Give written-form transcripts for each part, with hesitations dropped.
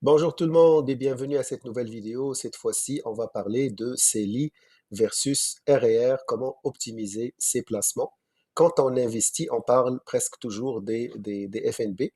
Bonjour tout le monde et bienvenue à cette nouvelle vidéo. Cette fois-ci, on va parler de CELI versus RER, comment optimiser ses placements. Quand on investit, on parle presque toujours des FNB,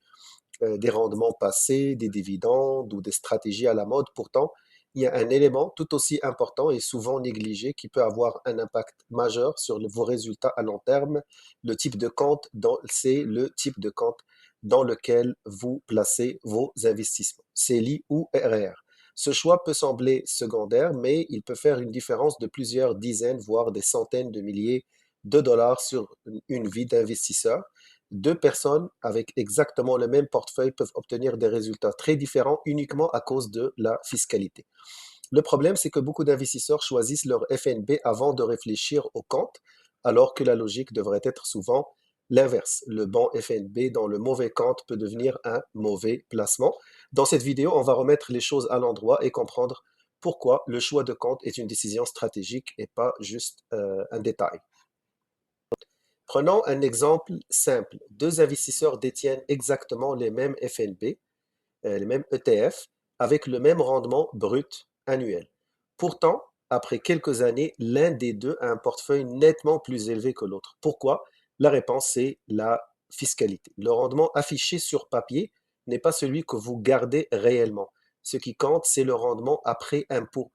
des rendements passés, des dividendes ou des stratégies à la mode. Pourtant, il y a un élément tout aussi important et souvent négligé qui peut avoir un impact majeur sur vos résultats à long terme. Le type de compte, c'est le type de compte dans lequel vous placez vos investissements, CELI ou RR. Ce choix peut sembler secondaire, mais il peut faire une différence de plusieurs dizaines, voire des centaines de milliers de dollars sur une vie d'investisseur. Deux personnes avec exactement le même portefeuille peuvent obtenir des résultats très différents uniquement à cause de la fiscalité. Le problème, c'est que beaucoup d'investisseurs choisissent leur FNB avant de réfléchir au compte, alors que la logique devrait être souvent l'inverse. Le bon FNB dans le mauvais compte peut devenir un mauvais placement. Dans cette vidéo, on va remettre les choses à l'endroit et comprendre pourquoi le choix de compte est une décision stratégique et pas juste un détail. Prenons un exemple simple. Deux investisseurs détiennent exactement les mêmes FNB, les mêmes ETF, avec le même rendement brut annuel. Pourtant, après quelques années, l'un des deux a un portefeuille nettement plus élevé que l'autre. Pourquoi? La réponse, c'est la fiscalité. Le rendement affiché sur papier n'est pas celui que vous gardez réellement. Ce qui compte, c'est le rendement après impôt.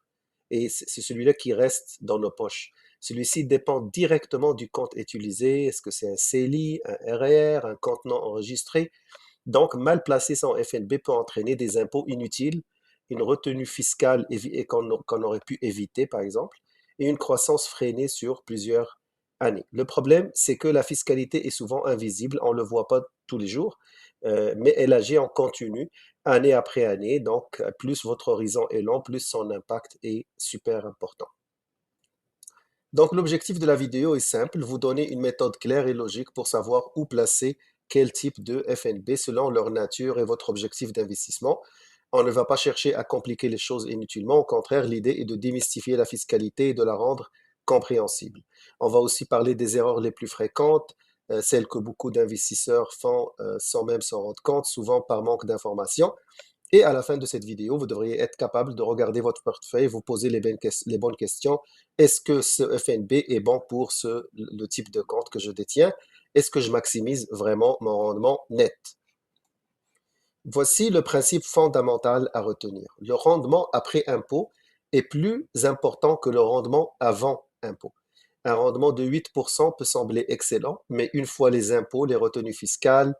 Et c'est celui-là qui reste dans nos poches. Celui-ci dépend directement du compte utilisé. Est-ce que c'est un CELI, un RR, un compte non enregistré? Donc, mal placer son FNB peut entraîner des impôts inutiles, une retenue fiscale qu'on aurait pu éviter, par exemple, et une croissance freinée sur plusieurs années. Le problème, c'est que la fiscalité est souvent invisible, on ne le voit pas tous les jours, mais elle agit en continu, année après année. Donc, plus votre horizon est long, plus son impact est super important. Donc, l'objectif de la vidéo est simple, vous donner une méthode claire et logique pour savoir où placer quel type de FNB selon leur nature et votre objectif d'investissement. On ne va pas chercher à compliquer les choses inutilement, au contraire, l'idée est de démystifier la fiscalité et de la rendre compréhensible. On va aussi parler des erreurs les plus fréquentes, celles que beaucoup d'investisseurs font sans même s'en rendre compte, souvent par manque d'information. Et à la fin de cette vidéo, vous devriez être capable de regarder votre portefeuille, vous poser les bonnes questions. Est-ce que ce FNB est bon pour le type de compte que je détiens? Est-ce que je maximise vraiment mon rendement net? Voici le principe fondamental à retenir. Le rendement après impôt est plus important que le rendement avant impôt. Un rendement de 8% peut sembler excellent, mais une fois les impôts, les retenues fiscales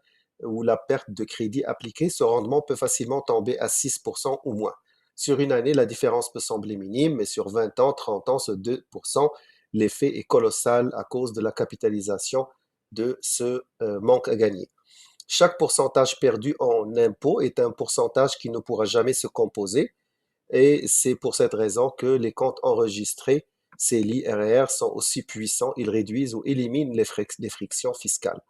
ou la perte de crédit appliquée, ce rendement peut facilement tomber à 6% ou moins. Sur une année, la différence peut sembler minime, mais sur 20 ans, 30 ans, ce 2%, l'effet est colossal à cause de la capitalisation de ce manque à gagner. Chaque pourcentage perdu en impôts est un pourcentage qui ne pourra jamais se composer et c'est pour cette raison que les comptes enregistrés, CELI, RR, sont aussi puissants. Ils réduisent ou éliminent les frictions fiscales.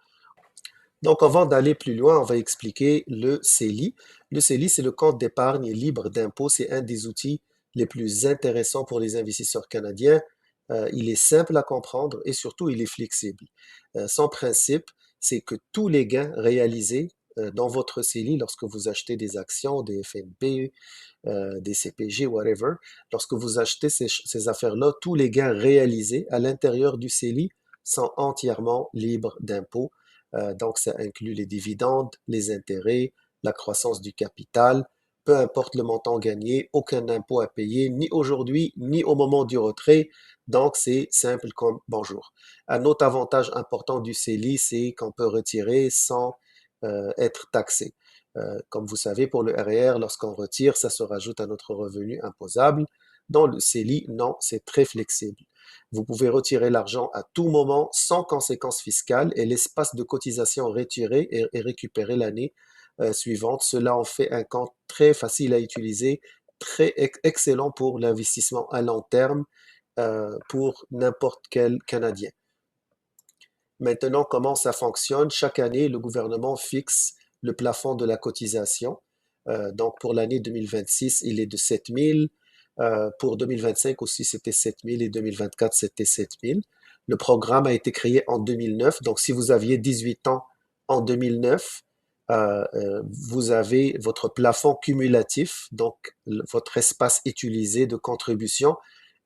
Donc, avant d'aller plus loin, on va expliquer le CELI. Le CELI, c'est le compte d'épargne libre d'impôt. C'est un des outils les plus intéressants pour les investisseurs canadiens. Il est simple à comprendre et surtout, il est flexible. Son principe, c'est que tous les gains réalisés dans votre CELI, lorsque vous achetez des actions, des FNB, des CPG, whatever, lorsque vous achetez ces affaires-là, tous les gains réalisés à l'intérieur du CELI sont entièrement libres d'impôts. Donc, ça inclut les dividendes, les intérêts, la croissance du capital. Peu importe le montant gagné, aucun impôt à payer, ni aujourd'hui, ni au moment du retrait. Donc, c'est simple comme bonjour. Un autre avantage important du CELI, c'est qu'on peut retirer sans être taxé. Comme vous savez, pour le RER, lorsqu'on retire, ça se rajoute à notre revenu imposable. Dans le CELI, non, c'est très flexible. Vous pouvez retirer l'argent à tout moment sans conséquences fiscales et l'espace de cotisation retiré et récupéré l'année suivante. Cela en fait un compte très facile à utiliser, très excellent pour l'investissement à long terme pour n'importe quel Canadien. Maintenant, comment ça fonctionne? Chaque année, le gouvernement fixe le plafond de la cotisation. Donc, pour l'année 2026, il est de 7 000. Pour 2025 aussi, c'était 7 000 et 2024, c'était 7 000. Le programme a été créé en 2009. Donc, si vous aviez 18 ans en 2009, vous avez votre plafond cumulatif, donc votre espace utilisé de contribution,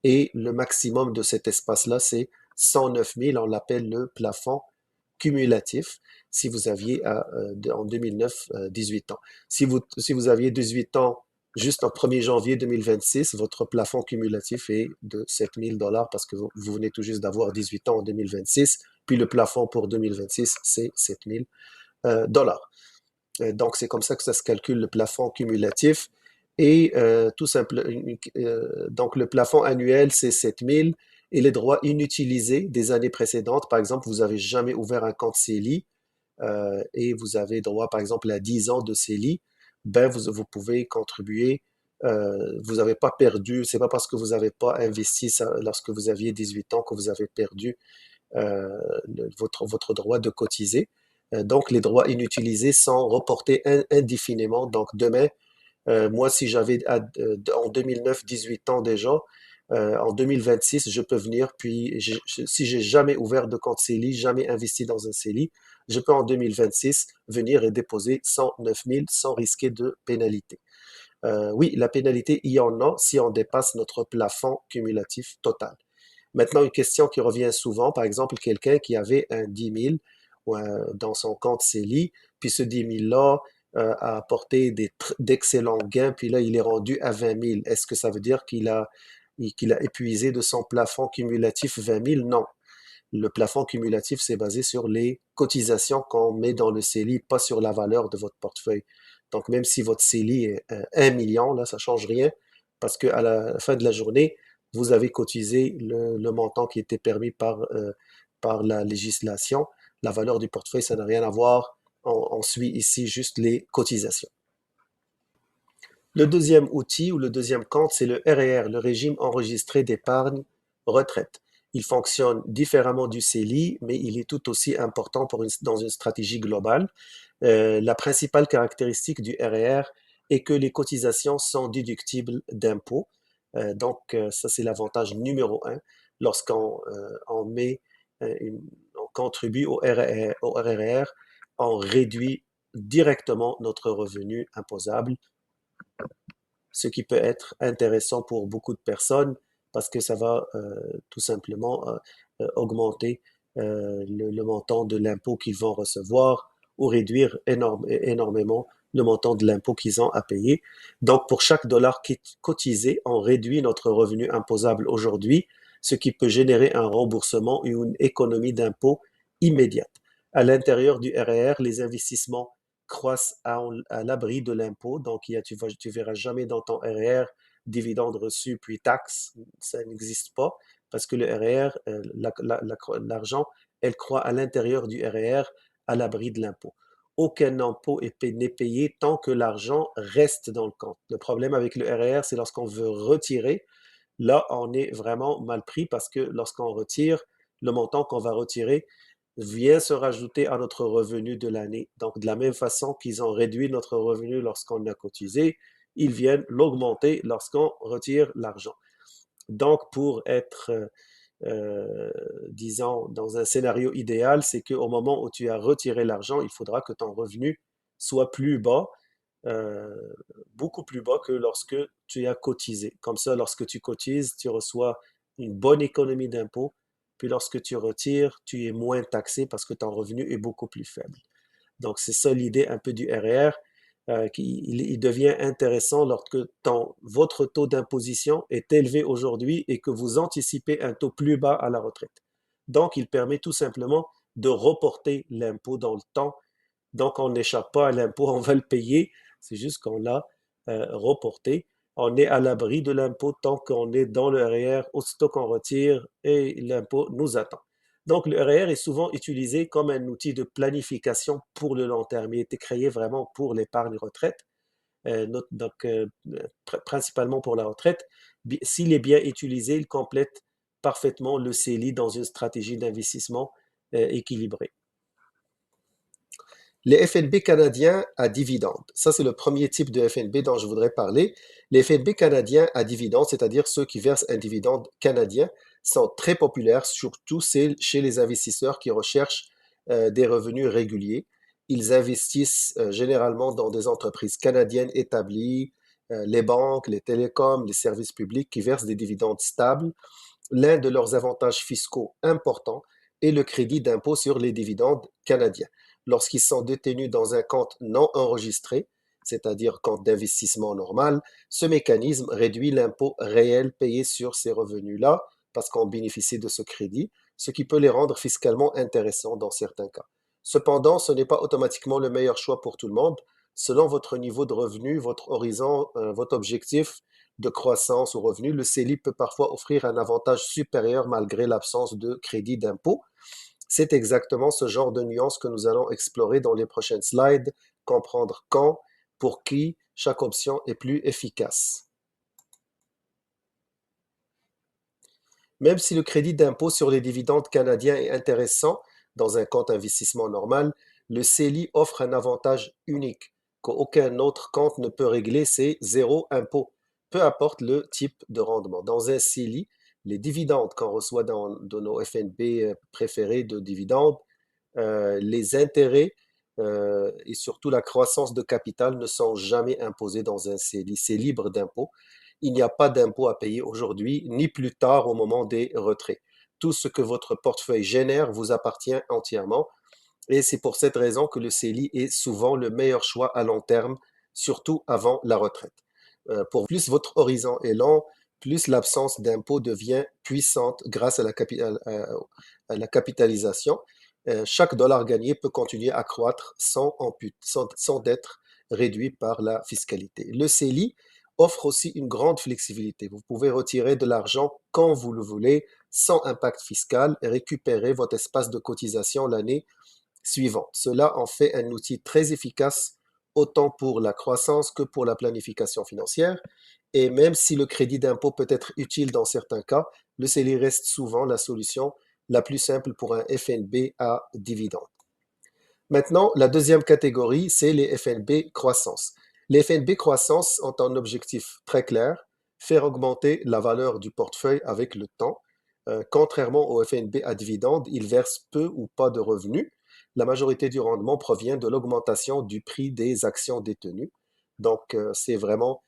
et le maximum de cet espace-là, c'est 109 000, on l'appelle le plafond cumulatif, si vous aviez en 2009 18 ans. Si vous aviez 18 ans juste en 1er janvier 2026, votre plafond cumulatif est de 7 000 dollars parce que vous venez tout juste d'avoir 18 ans en 2026, puis le plafond pour 2026, c'est 7 000 dollars. Donc, c'est comme ça que ça se calcule le plafond cumulatif. Et tout simple, donc le plafond annuel, c'est 7 000 et les droits inutilisés des années précédentes. Par exemple, vous n'avez jamais ouvert un compte CELI et vous avez droit, par exemple, à 10 ans de CELI. Ben, vous pouvez contribuer. Vous n'avez pas perdu. C'est pas parce que vous n'avez pas investi lorsque vous aviez 18 ans que vous avez perdu euh, votre droit de cotiser. Donc, les droits inutilisés sont reportés indéfiniment. Donc, demain, moi, si j'avais en 2009 18 ans déjà, en 2026, je peux venir, puis si j'ai jamais ouvert de compte CELI, jamais investi dans un CELI, je peux en 2026 venir et déposer 109 000 sans risquer de pénalité. Oui, la pénalité, il y en a si on dépasse notre plafond cumulatif total. Maintenant, une question qui revient souvent, par exemple, quelqu'un qui avait un 10 000 dans son compte CELI, puis ce 10 000-là a apporté d'excellents gains, puis là, il est rendu à 20 000. Est-ce que ça veut dire qu'il a épuisé de son plafond cumulatif 20 000? Non. Le plafond cumulatif, c'est basé sur les cotisations qu'on met dans le CELI, pas sur la valeur de votre portefeuille. Donc, même si votre CELI est 1 million, là, ça change rien parce qu'à la fin de la journée, vous avez cotisé le montant qui était permis par la législation. La valeur du portefeuille, ça n'a rien à voir. On suit ici juste les cotisations. Le deuxième outil ou le deuxième compte, c'est le RER, le régime enregistré d'épargne retraite. Il fonctionne différemment du CELI, mais il est tout aussi important dans une stratégie globale. La principale caractéristique du RER est que les cotisations sont déductibles d'impôts. Donc, ça, c'est l'avantage numéro un. Lorsqu'on on met, on contribue au RER, on réduit directement notre revenu imposable, ce qui peut être intéressant pour beaucoup de personnes parce que ça va tout simplement augmenter le montant de l'impôt qu'ils vont recevoir ou réduire énormément le montant de l'impôt qu'ils ont à payer. Donc, pour chaque dollar cotisé, on réduit notre revenu imposable aujourd'hui, ce qui peut générer un remboursement ou une économie d'impôt immédiate. À l'intérieur du RER, les investissements croissent à l'abri de l'impôt. Donc, tu verras jamais dans ton RER dividendes reçus puis taxes. Ça n'existe pas parce que le RER, l'argent, elle croît à l'intérieur du RER à l'abri de l'impôt. Aucun impôt n'est payé tant que l'argent reste dans le compte. Le problème avec le RER, c'est lorsqu'on veut retirer. Là, on est vraiment mal pris parce que lorsqu'on retire, le montant qu'on va retirer vient se rajouter à notre revenu de l'année. Donc, de la même façon qu'ils ont réduit notre revenu lorsqu'on a cotisé, ils viennent l'augmenter lorsqu'on retire l'argent. Donc, pour être, disons, dans un scénario idéal, c'est qu'au moment où tu as retiré l'argent, il faudra que ton revenu soit plus bas, euh, beaucoup plus bas que lorsque tu as cotisé. Comme ça, lorsque tu cotises, tu reçois une bonne économie d'impôt, puis lorsque tu retires, tu es moins taxé parce que ton revenu est beaucoup plus faible. Donc, c'est ça l'idée un peu du RER. Il devient intéressant lorsque votre taux d'imposition est élevé aujourd'hui et que vous anticipez un taux plus bas à la retraite. Donc, il permet tout simplement de reporter l'impôt dans le temps. Donc, on n'échappe pas à l'impôt, on va le payer. C'est juste qu'on l'a reporté. On est à l'abri de l'impôt tant qu'on est dans le RER, aussitôt qu'on retire et l'impôt nous attend. Donc, le RER est souvent utilisé comme un outil de planification pour le long terme. Il a été créé vraiment pour l'épargne retraite, principalement pour la retraite. S'il est bien utilisé, il complète parfaitement le CELI dans une stratégie d'investissement équilibrée. Les FNB canadiens à dividendes. Ça, c'est le premier type de FNB dont je voudrais parler. Les FNB canadiens à dividendes, c'est-à-dire ceux qui versent un dividende canadien, sont très populaires, surtout chez les investisseurs qui recherchent des revenus réguliers. ils investissent généralement dans des entreprises canadiennes établies, les banques, les télécoms, les services publics qui versent des dividendes stables. L'un de leurs avantages fiscaux importants est le crédit d'impôt sur les dividendes canadiens. Lorsqu'ils sont détenus dans un compte non enregistré, c'est-à-dire compte d'investissement normal, ce mécanisme réduit l'impôt réel payé sur ces revenus-là parce qu'on bénéficie de ce crédit, ce qui peut les rendre fiscalement intéressants dans certains cas. Cependant, ce n'est pas automatiquement le meilleur choix pour tout le monde. Selon votre niveau de revenu, votre horizon, votre objectif de croissance ou revenu, le CELI peut parfois offrir un avantage supérieur malgré l'absence de crédit d'impôt. C'est exactement ce genre de nuances que nous allons explorer dans les prochaines slides, comprendre quand, pour qui chaque option est plus efficace. Même si le crédit d'impôt sur les dividendes canadiens est intéressant dans un compte investissement normal, le CELI offre un avantage unique qu'aucun autre compte ne peut régler, c'est zéro impôt, peu importe le type de rendement. Dans un CELI, les dividendes qu'on reçoit dans nos FNB préférés de dividendes, les intérêts et surtout la croissance de capital ne sont jamais imposés dans un CELI. C'est libre d'impôt. Il n'y a pas d'impôt à payer aujourd'hui, ni plus tard au moment des retraits. Tout ce que votre portefeuille génère vous appartient entièrement. Et c'est pour cette raison que le CELI est souvent le meilleur choix à long terme, surtout avant la retraite. Pour plus votre horizon est long, plus l'absence d'impôt devient puissante grâce à à la capitalisation. Chaque dollar gagné peut continuer à croître sans d'être réduit par la fiscalité. Le CELI offre aussi une grande flexibilité. Vous pouvez retirer de l'argent quand vous le voulez, sans impact fiscal, et récupérer votre espace de cotisation l'année suivante. Cela en fait un outil très efficace autant pour la croissance que pour la planification financière. Et même si le crédit d'impôt peut être utile dans certains cas, le CELI reste souvent la solution la plus simple pour un FNB à dividende. Maintenant, la deuxième catégorie, c'est les FNB croissance. Les FNB croissance ont un objectif très clair, faire augmenter la valeur du portefeuille avec le temps. Contrairement au FNB à dividende, ils versent peu ou pas de revenus. La majorité du rendement provient de l'augmentation du prix des actions détenues. Donc, c'est vraiment,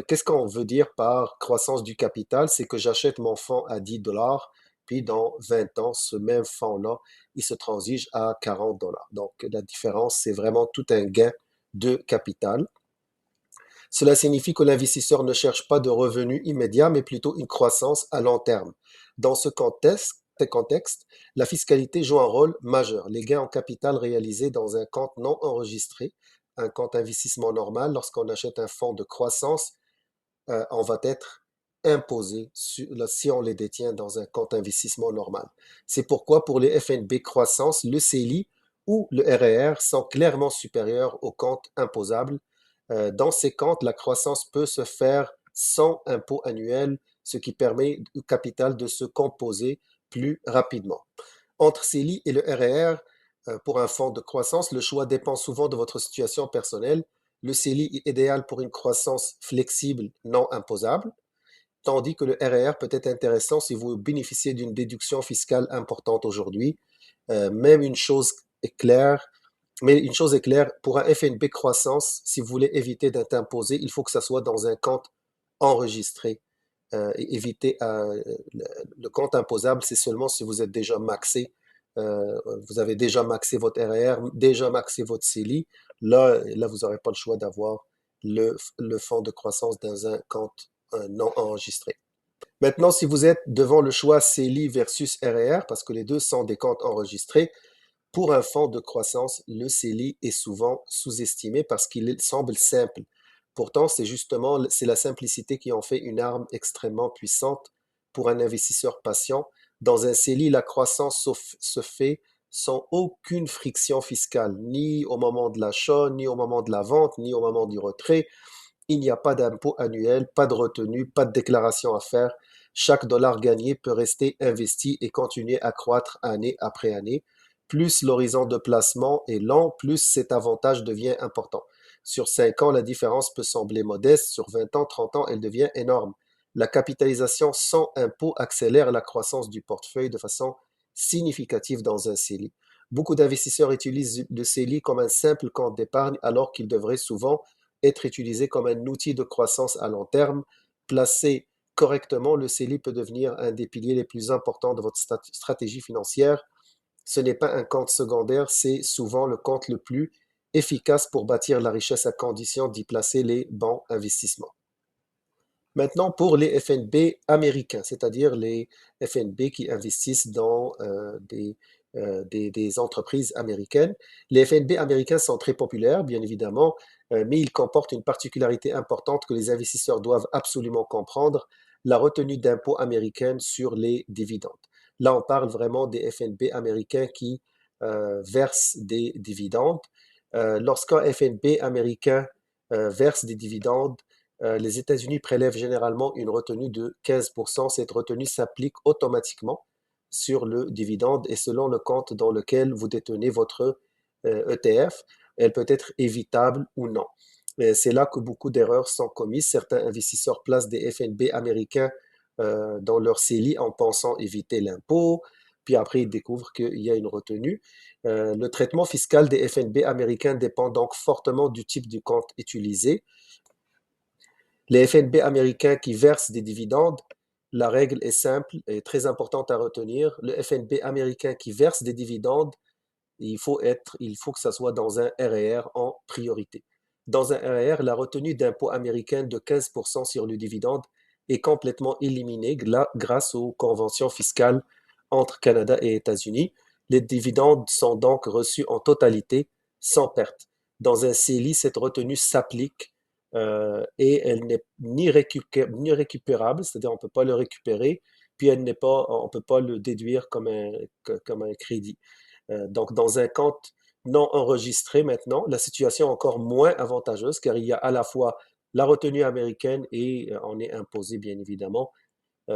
qu'est-ce qu'on veut dire par croissance du capital? C'est que j'achète mon fonds à 10 dollars, puis dans 20 ans, ce même fonds-là il se transige à 40 dollars. Donc, la différence, c'est vraiment tout un gain de capital. Cela signifie que l'investisseur ne cherche pas de revenus immédiats, mais plutôt une croissance à long terme. Dans ce contexte, la fiscalité joue un rôle majeur. Les gains en capital réalisés dans un compte non enregistré, un compte investissement normal, lorsqu'on achète un fonds de croissance, on va être imposé si on les détient dans un compte investissement normal. C'est pourquoi pour les FNB croissance, le CELI ou le RER sont clairement supérieurs aux comptes imposables. Dans ces comptes, la croissance peut se faire sans impôt annuel, ce qui permet au capital de se composer plus rapidement. Entre CELI et le RER, pour un fonds de croissance, le choix dépend souvent de votre situation personnelle. Le CELI est idéal pour une croissance flexible, non imposable, tandis que le RER peut être intéressant si vous bénéficiez d'une déduction fiscale importante aujourd'hui. Même une chose est claire, mais une chose est claire, pour un FNB croissance, si vous voulez éviter d'être imposé, il faut que ça soit dans un compte enregistré. Et éviter le compte imposable, c'est seulement si vous êtes déjà maxé, vous avez déjà maxé votre RER, déjà maxé votre CELI. Là vous n'aurez pas le choix d'avoir le fonds de croissance dans un compte non enregistré. Maintenant, si vous êtes devant le choix CELI versus RER, parce que les deux sont des comptes enregistrés, pour un fonds de croissance, le CELI est souvent sous-estimé parce qu'il semble simple. Pourtant, c'est la simplicité qui en fait une arme extrêmement puissante pour un investisseur patient. Dans un CELI, la croissance se fait sans aucune friction fiscale, ni au moment de l'achat, ni au moment de la vente, ni au moment du retrait. Il n'y a pas d'impôt annuel, pas de retenue, pas de déclaration à faire. Chaque dollar gagné peut rester investi et continuer à croître année après année. Plus l'horizon de placement est long, plus cet avantage devient important. Sur 5 ans, la différence peut sembler modeste. Sur 20 ans, 30 ans, elle devient énorme. La capitalisation sans impôt accélère la croissance du portefeuille de façon significative dans un CELI. Beaucoup d'investisseurs utilisent le CELI comme un simple compte d'épargne alors qu'il devrait souvent être utilisé comme un outil de croissance à long terme. Placé correctement, le CELI peut devenir un des piliers les plus importants de votre stratégie financière. Ce n'est pas un compte secondaire, c'est souvent le compte le plus efficace pour bâtir la richesse à condition d'y placer les bons investissements. Maintenant, pour les FNB américains, c'est-à-dire les FNB qui investissent dans des entreprises américaines. Les FNB américains sont très populaires, bien évidemment, mais ils comportent une particularité importante que les investisseurs doivent absolument comprendre, la retenue d'impôt américaine sur les dividendes. Là, on parle vraiment des FNB américains qui versent des dividendes. Lorsqu'un FNB américain verse des dividendes, les États-Unis prélèvent généralement une retenue de 15%. Cette retenue s'applique automatiquement sur le dividende et selon le compte dans lequel vous détenez votre ETF, elle peut être évitable ou non. C'est là que beaucoup d'erreurs sont commises. Certains investisseurs placent des FNB américains dans leur CELI en pensant éviter l'impôt, puis après ils découvrent qu'il y a une retenue. Le traitement fiscal des FNB américains dépend donc fortement du type du compte utilisé. Les FNB américains qui versent des dividendes, la règle est simple et très importante à retenir. Le FNB américain qui verse des dividendes, il faut que ça soit dans un RER en priorité. Dans un RER, la retenue d'impôt américain de 15% sur le dividende est complètement éliminée grâce aux conventions fiscales entre Canada et États-Unis. Les dividendes sont donc reçus en totalité sans perte. Dans un CELI, cette retenue s'applique et elle n'est ni récupérable, c'est-à-dire on ne peut pas le récupérer, puis on ne peut pas le déduire comme un crédit. Donc, dans un compte non enregistré maintenant, la situation est encore moins avantageuse car il y a à la fois la retenue américaine et on est imposé bien évidemment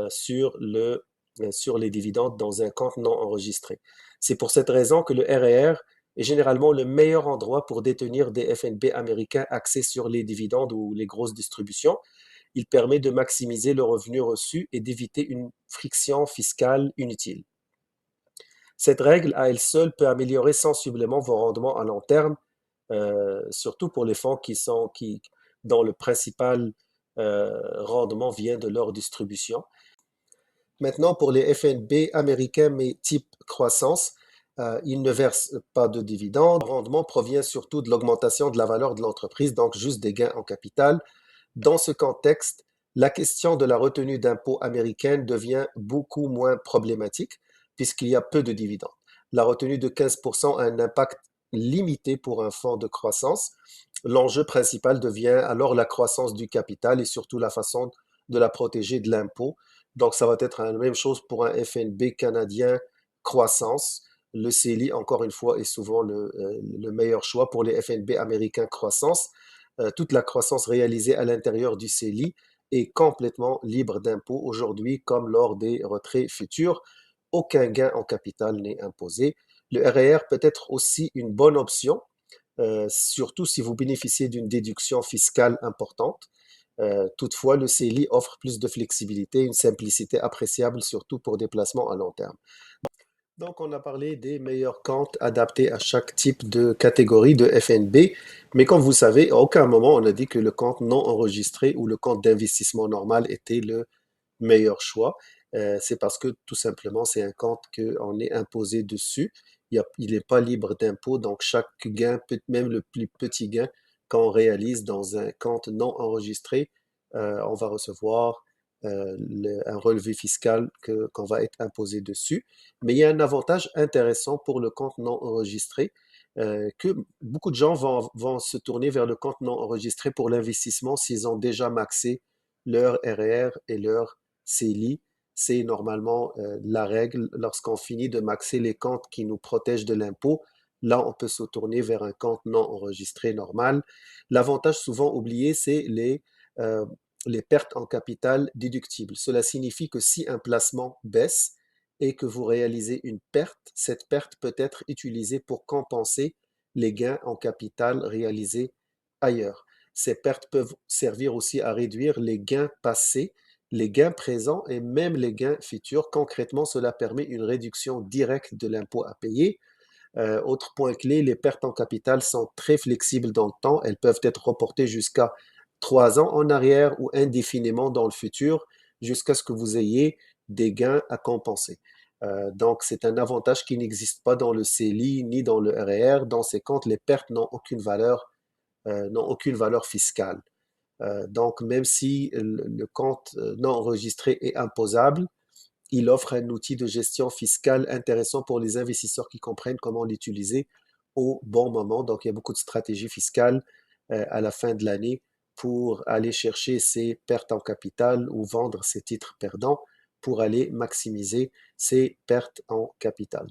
sur les dividendes dans un compte non enregistré. C'est pour cette raison que le RER est généralement le meilleur endroit pour détenir des FNB américains axés sur les dividendes ou les grosses distributions. Il permet de maximiser le revenu reçu et d'éviter une friction fiscale inutile. Cette règle à elle seule peut améliorer sensiblement vos rendements à long terme, surtout pour les fonds dont le principal rendement vient de leur distribution. Maintenant, pour les FNB américains, mais type croissance, ils ne versent pas de dividendes. Le rendement provient surtout de l'augmentation de la valeur de l'entreprise, donc juste des gains en capital. Dans ce contexte, la question de la retenue d'impôt américaine devient beaucoup moins problématique puisqu'il y a peu de dividendes. La retenue de 15% a un impact limité pour un fonds de croissance. L'enjeu principal devient alors la croissance du capital et surtout la façon de la protéger de l'impôt. Donc, ça va être la même chose pour un FNB canadien croissance. Le CELI, encore une fois, est souvent le meilleur choix pour les FNB américains croissance. Toute la croissance réalisée à l'intérieur du CELI est complètement libre d'impôt aujourd'hui comme lors des retraits futurs. Aucun gain en capital n'est imposé. Le RER peut être aussi une bonne option, surtout si vous bénéficiez d'une déduction fiscale importante. Toutefois, le CELI offre plus de flexibilité, une simplicité appréciable, surtout pour des placements à long terme. Donc, on a parlé des meilleurs comptes adaptés à chaque type de catégorie de FNB, mais comme vous savez, à aucun moment on a dit que le compte non enregistré ou le compte d'investissement normal était le meilleur choix. C'est parce que tout simplement, c'est un compte qu'on est imposé dessus. Il n'est pas libre d'impôt, donc chaque gain, même le plus petit gain qu'on réalise dans un compte non enregistré, on va recevoir un relevé fiscal qu'on va être imposé dessus. Mais il y a un avantage intéressant pour le compte non enregistré, que beaucoup de gens vont se tourner vers le compte non enregistré pour l'investissement s'ils ont déjà maxé leur RER et leur CELI. C'est normalement la règle lorsqu'on finit de maxer les comptes qui nous protègent de l'impôt. Là, on peut se tourner vers un compte non enregistré normal. L'avantage souvent oublié, c'est les pertes en capital déductibles. Cela signifie que si un placement baisse et que vous réalisez une perte, cette perte peut être utilisée pour compenser les gains en capital réalisés ailleurs. Ces pertes peuvent servir aussi à réduire les gains passés, les gains présents et même les gains futurs. Concrètement, cela permet une réduction directe de l'impôt à payer. Autre point clé, les pertes en capital sont très flexibles dans le temps. Elles peuvent être reportées jusqu'à 3 ans en arrière ou indéfiniment dans le futur, jusqu'à ce que vous ayez des gains à compenser. Donc, c'est un avantage qui n'existe pas dans le CELI ni dans le RER. Dans ces comptes, les pertes n'ont aucune valeur fiscale. Donc, même si le compte non enregistré est imposable, il offre un outil de gestion fiscale intéressant pour les investisseurs qui comprennent comment l'utiliser au bon moment. Donc, il y a beaucoup de stratégies fiscales à la fin de l'année pour aller chercher ces pertes en capital ou vendre ces titres perdants pour aller maximiser ces pertes en capital.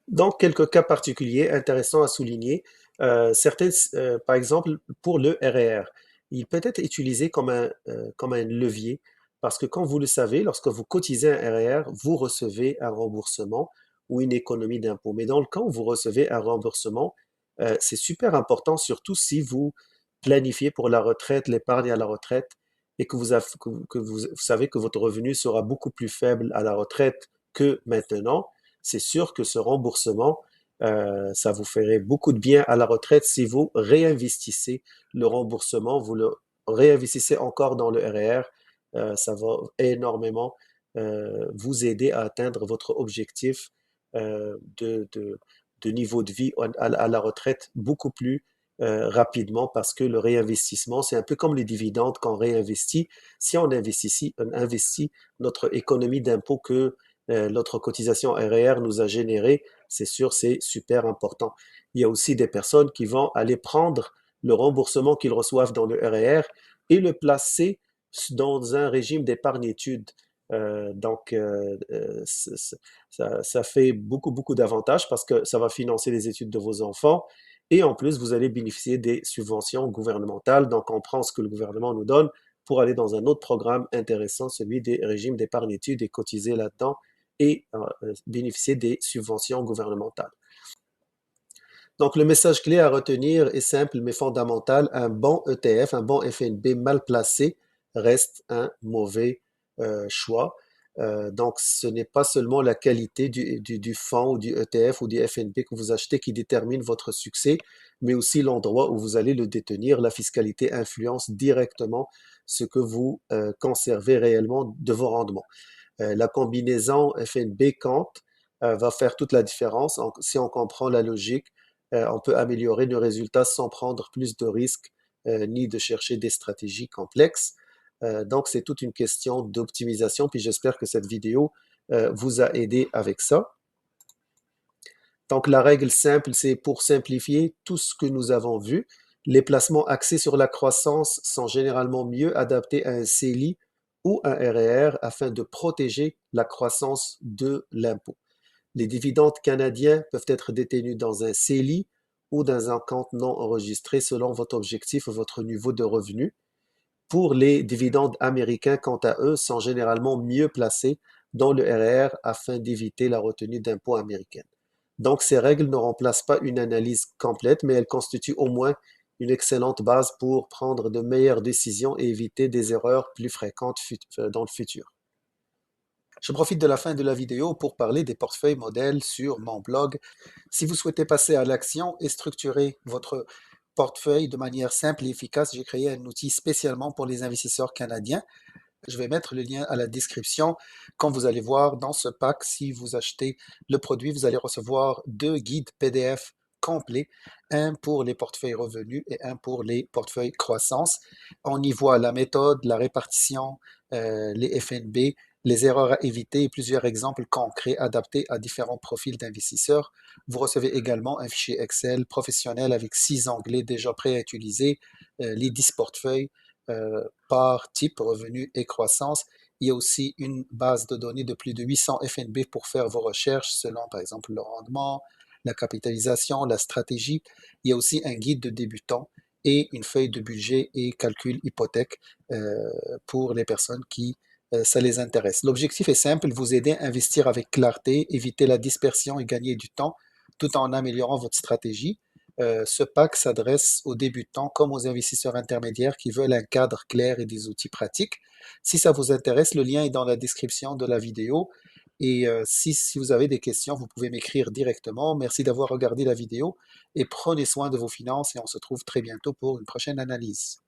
Donc, quelques cas particuliers intéressants à souligner. Par exemple, pour le RER, il peut être utilisé comme un levier parce que, comme vous le savez, lorsque vous cotisez un RER, vous recevez un remboursement ou une économie d'impôt. Mais dans le cas où vous recevez un remboursement, c'est super important, surtout si vous planifiez pour la retraite, l'épargne à la retraite, et que vous savez que votre revenu sera beaucoup plus faible à la retraite que maintenant. C'est sûr que ce remboursement, ça vous ferait beaucoup de bien à la retraite si vous réinvestissez le remboursement, vous le réinvestissez encore dans le RER, ça va énormément vous aider à atteindre votre objectif de niveau de vie à la retraite beaucoup plus rapidement parce que le réinvestissement, c'est un peu comme les dividendes qu'on réinvestit. Si on investit notre économie d'impôt que notre cotisation RER nous a généré, c'est sûr, c'est super important. Il y a aussi des personnes qui vont aller prendre le remboursement qu'ils reçoivent dans le RER et le placer dans un régime d'épargne-études. Ça fait beaucoup, beaucoup d'avantages parce que ça va financer les études de vos enfants et en plus, vous allez bénéficier des subventions gouvernementales. Donc, on prend ce que le gouvernement nous donne pour aller dans un autre programme intéressant, celui des régimes d'épargne-études et cotiser là-dedans et bénéficier des subventions gouvernementales. Donc, le message clé à retenir est simple mais fondamental. Un bon ETF, un bon FNB mal placé reste un mauvais choix. Donc, ce n'est pas seulement la qualité du fonds ou du ETF ou du FNB que vous achetez qui détermine votre succès, mais aussi l'endroit où vous allez le détenir. La fiscalité influence directement ce que vous conservez réellement de vos rendements. La combinaison FNB-compte va faire toute la différence. Si on comprend la logique, on peut améliorer nos résultats sans prendre plus de risques ni de chercher des stratégies complexes. Donc, c'est toute une question d'optimisation. Puis j'espère que cette vidéo vous a aidé avec ça. Donc, la règle simple, c'est pour simplifier tout ce que nous avons vu. Les placements axés sur la croissance sont généralement mieux adaptés à un CELI ou un RER afin de protéger la croissance de l'impôt. Les dividendes canadiens peuvent être détenus dans un CELI ou dans un compte non enregistré selon votre objectif ou votre niveau de revenu. Pour les dividendes américains, quant à eux, sont généralement mieux placés dans le RER afin d'éviter la retenue d'impôt américaine. Donc, ces règles ne remplacent pas une analyse complète, mais elles constituent au moins une excellente base pour prendre de meilleures décisions et éviter des erreurs plus fréquentes dans le futur. Je profite de la fin de la vidéo pour parler des portefeuilles modèles sur mon blog. Si vous souhaitez passer à l'action et structurer votre portefeuille de manière simple et efficace, j'ai créé un outil spécialement pour les investisseurs canadiens. Je vais mettre le lien à la description. Comme vous allez voir dans ce pack, si vous achetez le produit, vous allez recevoir 2 guides PDF complets, un pour les portefeuilles revenus et un pour les portefeuilles croissance. On y voit la méthode, la répartition, les FNB, les erreurs à éviter et plusieurs exemples concrets adaptés à différents profils d'investisseurs. Vous recevez également un fichier Excel professionnel avec 6 onglets déjà prêts à utiliser, les 10 portefeuilles, par type, revenu et croissance. Il y a aussi une base de données de plus de 800 FNB pour faire vos recherches selon, par exemple, le rendement, la capitalisation, la stratégie. Il y a aussi un guide de débutants et une feuille de budget et calcul hypothèque pour les personnes qui ça les intéresse. L'objectif est simple, vous aider à investir avec clarté, éviter la dispersion et gagner du temps tout en améliorant votre stratégie. Ce pack s'adresse aux débutants comme aux investisseurs intermédiaires qui veulent un cadre clair et des outils pratiques. Si ça vous intéresse, le lien est dans la description de la vidéo. Et si vous avez des questions, vous pouvez m'écrire directement. Merci d'avoir regardé la vidéo et prenez soin de vos finances et on se trouve très bientôt pour une prochaine analyse.